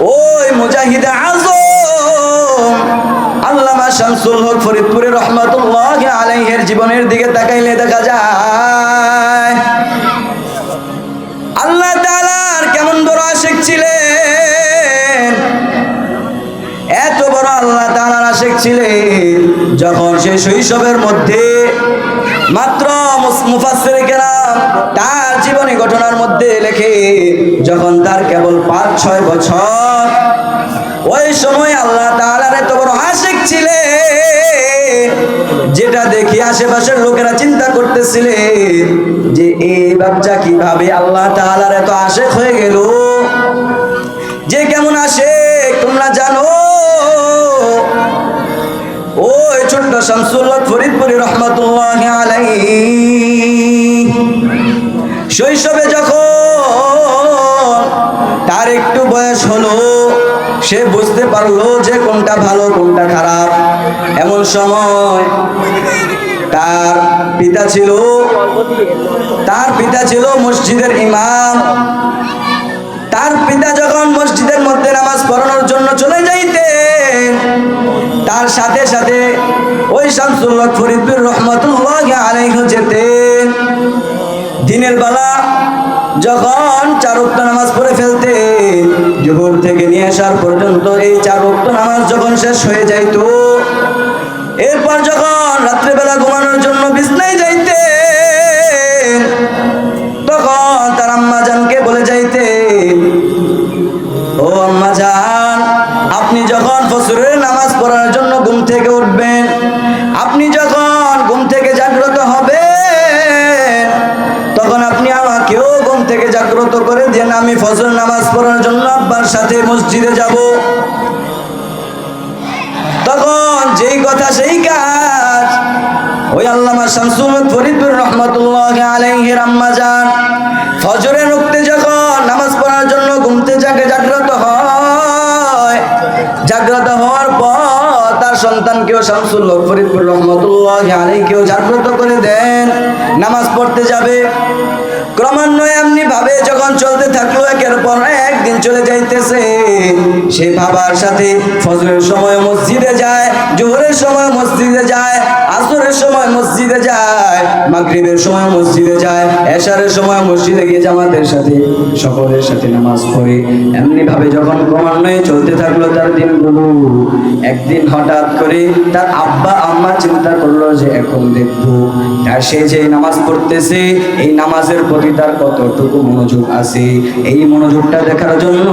ওই মুজাহিদ আজম আল্লামা শামসুল হক ফরিদপুরি রহমাতুল্লাহি আলাইহির জীবনের দিকে তাকাইলে দেখা যায় আল্লাহ তাআলার কেমন বড় আশিক ছিলেন। এত বড় আল্লাহ তাআলার আশিক ছিলেন, যখন সে শৈশবের মধ্যে মাত্র মুফাসসির কেরাম তার জীবনী ঘটনার মধ্যে লেখে, যখন তার কেবল 5-6 বছর, ওই সময় আল্লাহ তাআলার এত বড় আশিক ছিলেন, যেটা দেখি আশেপাশের লোকেরা চিন্তা করতেছিলেন যে এই বাচ্চা কিভাবে আল্লাহ তাআলার এত আশিক হয়ে গেল। যে কেমন আশিক তোমরা জানো? ওই ছোট্ট শামসুল হক ফরিদপুরি রহমাতুল্লাহি আলাইহি শৈশবে যখন তার একটু বয়স হলো, সে বুঝতে পারলো যে কোনটা ভালো কোনটা খারাপ। এমন সময় তার পিতা ছিল মসজিদের ইমাম। তার পিতা যখন মসজিদের মধ্যে নামাজ পড়ানোর জন্য চলে যাইতেন, তার সাথে সাথে ওই শামসুল হক ফরিদপুর রহমাতুল্লাহি আলাইহি যেতেন। দিনের বেলা যখন 4 ওয়াক্ত নামাজ পড়ে ফেলতেন, জোহর থেকে নিয়ে আসার পর্যন্ত এই 4 ওয়াক্ত নামাজ যখন শেষ হয়ে যাইত, এরপর যখন রাত্রেবেলা ঘুমানোর জন্য বিছনায় যাইতেন, তখন তার আম্মা জানকে বলে যাইতেন, ও আম্মা জান, আপনি যখন ফজরের নামাজ পড়ার জন্য ঘুম থেকে উঠবেন, আপনি যখন ঘুম থেকে জাগ্রত হবেন, তখন আপনি আমাকেও ঘুম থেকে জাগ্রত করে দেন, আমি ফজর নামাজ পড়ার জন্য আব্বার সাথে মসজিদে যাব। তখন যেই কথা সেই কাজ, ওই আল্লামা শামসুল হক ফরিদপুর রহমাতুল্লাহি আলাইহির আম্মা জান ফজরের ওয়াক্তে যখন নামাজ পড়ার জন্য ঘুম থেকে জাগ্রত হয়, জাগ্রত হওয়ার পর তার সন্তানকেও শামসুল হক ফরিদপুর রহমাতুল্লাহি আলাইহিকেও জাগ্রত করে দেন, নামাজ পড়তে যাবে। ক্রমান্বয়ে এমনি ভাবে যখন চলতে থাকলো, একের পর একদিন চলে যাইতেছে, সে বাবার সাথে ফজরের সময় মসজিদে যায়, জোহরের সময় মসজিদে যায়, আসরের সময় মসজিদে যায়, মাগরিবের সময় মসজিদে যায়, এশারের সময় মসজিদে গিয়ে জামাতের সাথে সকলের সাথে নামাজ পড়ে। এমনি ভাবে যখন ক্রমান্বয়ে চলতে থাকলো তার দিনগুলো, একদিন হঠাৎ করে তার আব্বা আম্মা চিন্তা করলো যে এখন দেখবো তার সে যে নামাজ পড়তেছে, এই নামাজের প্রতি তার কতটুকু মনোযোগ আছে। এই মনোযোগটা দেখার জন্য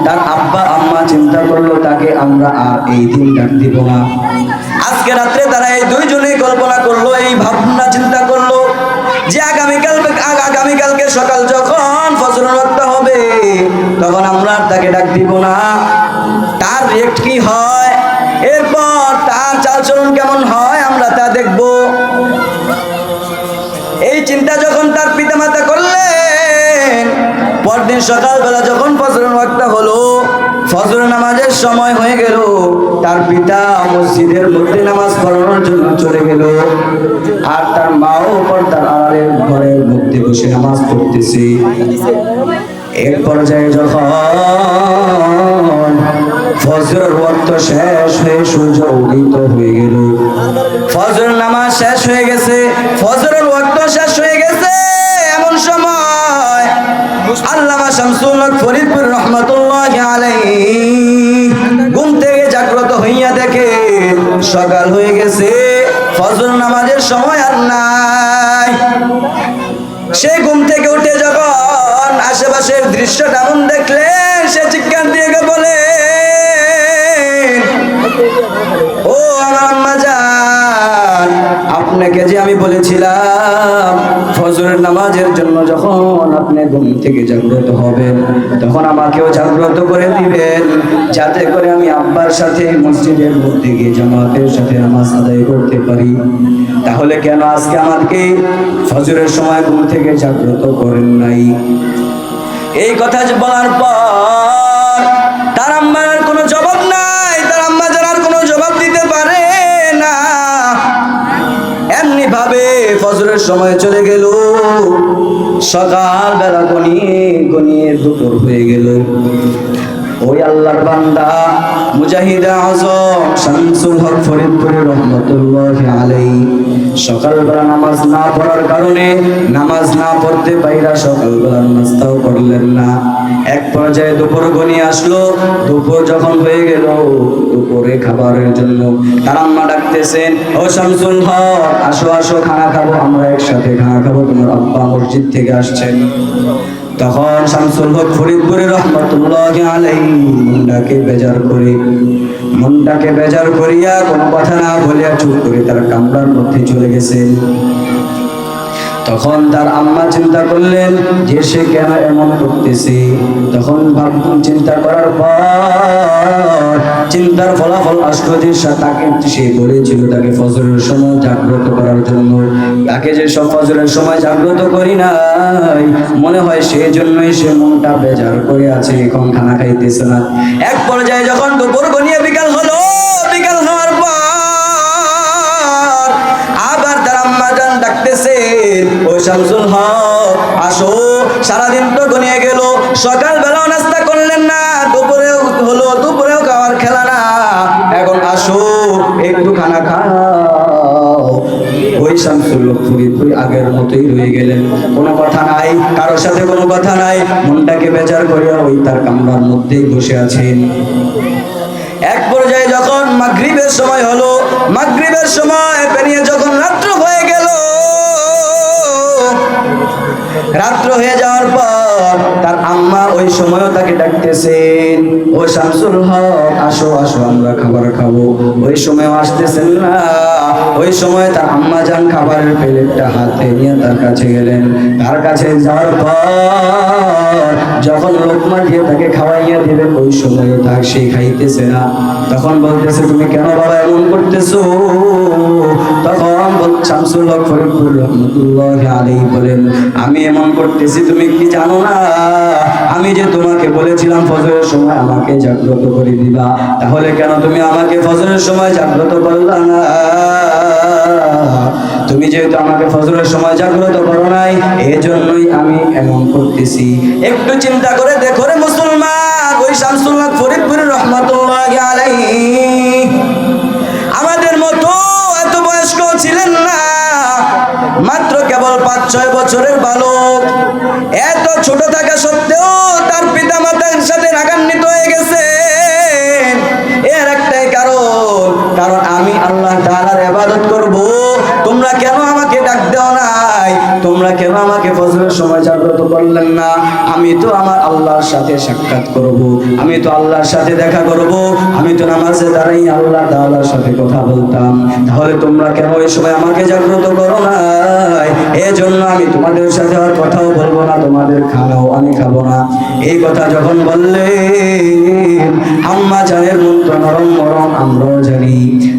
তার আব্বা আম্মা চিন্তা করলো তাকে আমরা আর এই দিন ডাক দিব না। আজকে রাত্রে তারা এই দুইজনেই কল্পনা করলো, এই ভাবনা চিন্তা করলো যে আগামীকালকে সকাল যখন ফজরের ওয়াক্ত হবে, তখন আমরা তাকে ডাক দিব না। তার রিয়েক্ট কি হয়, এরপর তার চালচলন কেমন হয়, আমরা তা দেখব। এই চিন্তা যখন তার পিতামাতা করলেন, পরদিন সকালবেলা যখন ফজরের ওয়াক্ত হলো, ফজর নামাজের সময় হয়ে গেল, তার পিতা মসজিদের মধ্যে নামাজ পড়ানোর জন্য চলে গেল, আর তার মাও পর্দার আড়ালের ঘরের মধ্যে বসে নামাজ পড়তেছে। এক পর্যায়ে যখন ফজরের ওয়াক্ত শেষ হয়ে সূর্য উদিত হয়ে গেল, ফজর নামাজ শেষ হয়ে গেছে, ফজরের ওয়াক্ত শেষ হয়ে গেছে, এমন সময় আল্লামা শামসুল হক ফরিদপুর রহমাতুল্লাহি আলাইহি ঘুম থেকে জাগ্রত হইয়া দেখে সকাল হয়ে গেছে, ফজর নামাজের সময় আর নাই। সে ঘুম থেকে উঠে যখন আশেপাশের দৃশ্যটা এমন দেখলেন, সে চিৎকার দিয়ে বলে, ও আমার আম্মা জান, আপনাকে যে আমি বলেছিলাম ফজরের নামাজের জন্য যখন আপনি ঘুম থেকে জাগ্রত হবেন, তখন আমাকেও জাগ্রত করে দিবেন, যাতে করে আমি আব্বার সাথে মসজিদের মধ্যে গিয়ে জামাতের সাথে নামাজ আদায় করতে পারি। তাহলে কেন আজকে আমাকে ফজরের সময় ঘুম থেকে জাগ্রত করেন নাই? এই কথা বলার পর তার আম্মার কোনো জবাব নাই, তার আম্মা যারা কোনো জবাব দিতে পারে না। এমনি ভাবে ফজরের সময় চলে গেল, সকাল বেলা গনিয়ে গনিয়ে দুপুর হয়ে গেল। আল্লাহর বান্দা মুজাহিদ আযম শামসুল হক ফরিদপুরি রহমাতুল্লাহি আলাইহি সকালবেলা নামাজ না পড়ার কারণে নামাজ না পড়তে পাইরা সকালবেলা নাস্তাও করলেন না। এক পর্যায়ে দুপুর ঘনিয়ে আসলো। দুপুর যখন হয়ে গেল, দুপুরে খাবারের জন্য তার আম্মা ডাকতেছেন, ও শামসুল হক আসো আসো, খানা খাবো, আমরা একসাথে খানা খাবো, তোমার আব্বা মসজিদ থেকে আসছেন। তখন শামসুল হক ফরিদপুরি রহমাতুল্লাহি আলাইহি মনটাকে বেজার করিয়া কোনো কথা না বলিয়া চুপ করে তার কামরার মধ্যে চলে গেছেন। তখন তার আম্মা চিন্তা করলেন যে সে কেন এমন করতেছে। তখন চিন্তা করার পর চিন্তার ফলাফল আসলো যে তাকে সে বলেছিল তাকে ফজরের সময় জাগ্রত করার জন্য। তাকে যে সব ফজরের সময় জাগ্রত করি নাই, মনে হয় সেই জন্যই সে মনটা বেজার করে আছে, এখন খানা খাইতেছে না। এক পর্যায়ে যখন দুপুর গনিয়ে বিকাল হলো, বিকাল হওয়ার পর আবার তার আম্মা জান ডাকতেছে, ও শামসুল হক আসো, সারাদিন তো গনিয়ে গেল, সকালবেলাও নাস্তা করলেন না, দুপুরেও হলো, দুপুরেও খাওয়ার খেলা না, এখন আসো একটু খানা খাও। ওই শামসুল হক ফরিদপুরি আগের মতোই রয়ে গেলেন, কোনো কথা নাই, কারোর সাথে কোনো কথা নাই, মনটাকে বেজার করিয়া ওই তার কামরার মধ্যেই বসে আছেন। এক পর্যায়ে যখন মাগরিবের সময় হলো, মাগরিবের সময় পেরিয়ে যখন রাত্র হয়ে গেল, রাত্র হয়ে যাওয়ার পর তার আম্মা ওই সময়ও তাকে ডাকতেছেন, ও শামসুল হক আসো আসো, আমরা খাবার খাবো। ওই সময়ও আসতেছেন না। ওই সময় তার আম্মা যান খাবারের প্লেটটা হাতে নিয়ে তার কাছে গেলেন। তার কাছে যাওয়ার পর যখন লোকমা দিয়ে তাকে খাওয়াইয়া দিবেন, ওই সময় তাকে সে খাইতেছে না। তখন বলতেছে, তুমি কেন বাবা এমন করতেছো? তখন শামসুল হক ফরিদপুরি রহমাতুল্লাহি আলাইহি বলেন, আমি এমন করতেছি তুমি কি জানো না? আমি যে তোমাকে বলেছিলাম ফজরের সময় আমাকে জাগ্রত করে দিবা, তাহলে কেন তুমি আমাকে ফজরের সময় জাগ্রত করলা না? তুমি যেহেতু আমাকে ফজরের সময় জাগ্রত করো নাই, এজন্যই আমি এমন করতেছি। একটু চিন্তা করে দেখো রে মুসলমান, ওই শামসুল হক ফরিদপুরি রহমাতুল্লাহি আলাইহি আমাদের মতো এত বয়স্ক ছিলেন না, মাত্র কেবল 5-6 বছরের বালক। এত ছোট থাকা সত্ত্বেও তার পিতা মাতার সাথে রাগান্বিত হয়ে গেছে। এর একটাই কারণ আমি আল্লাহ তাআলার ইবাদত করব, তোমরা কেন আমাকে ডাক দাও নাই? তোমরা কেন আমাকে ফজরের সময় জাগ্রত করলেন না? আমি তো আমার আল্লাহর সাথে সাক্ষাৎ করব, আমি তো আল্লাহর সাথে দেখা করব, আমি তো নামাজে দাঁড়াই আল্লাহ তাআলার সাথে কথা বলতাম, তাহলে তোমরা কেন ওই সময় আমাকে জাগ্রত করো নাই? এজন্য আমি তোমাদের সাথে আর কথাও বলবো না, তোমাদের খানাও আমি খাবো না। এই কথা যখন বললেন, আম্মা জানের মন তো নরম নরম, আমরাও জানি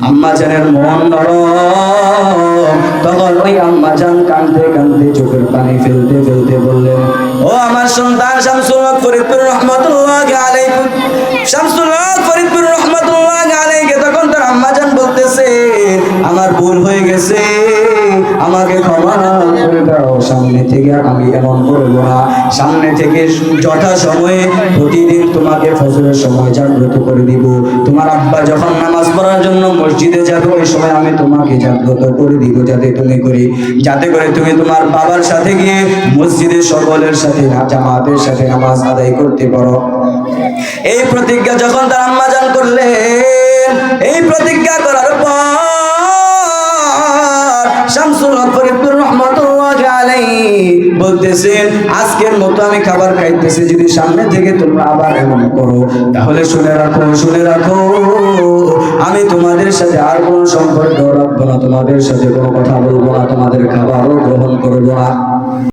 আম্মা জানের মন নরম। তখন ওই আম্মা জান কাঁদতে কাঁদতে চোখের পানি ফেলতে ফেলতে বললেন, ও আমার সন্তান শামসুল হক ফরিদপুরি রহমাতুল্লাহি আলাইহি, শামসুল হক ফরিদপুরি রহমাতুল্লাহি আলাইহি। তখন তার আম্মা জান বলতেছে, আমার ভুল হয়ে গেছে, আমাকে ক্ষমা করে দাও, সামনে থেকে আমি এমন করবো না, সামনে থেকে যথা সময়ে প্রতিদিন তোমাকে ফজরের সময় জাগ্রত করে দিব। তোমার আব্বা যখন নামাজ পড়ার জন্য মসজিদে যাবে, ওই সময় আমি তোমাকে জাগ্রত করে দিব, যাতে করে তুমি তোমার বাবার সাথে গিয়ে মসজিদে সকলের সাথে জামাতের সাথে নামাজ আদায় করতে পারো। এই প্রতিজ্ঞা যখন তার আম্মা জান করলেন, এই প্রতিজ্ঞা করার পর শামসুল হক ফরিদপুরি রহমাতুল্লাহি আলাইহি বলতেছেন, আজকের মতো আমি খাবার খাইতেছি, যদি সামনে থেকে তোমরা আবার এমন করো, তাহলে শুনে রাখো আমি তোমাদের সাথে আর কোনো সম্পর্ক রাখবো না, তোমাদের সাথে কোনো কথা বলবো না, তোমাদের খাবারও গ্রহণ করবো না।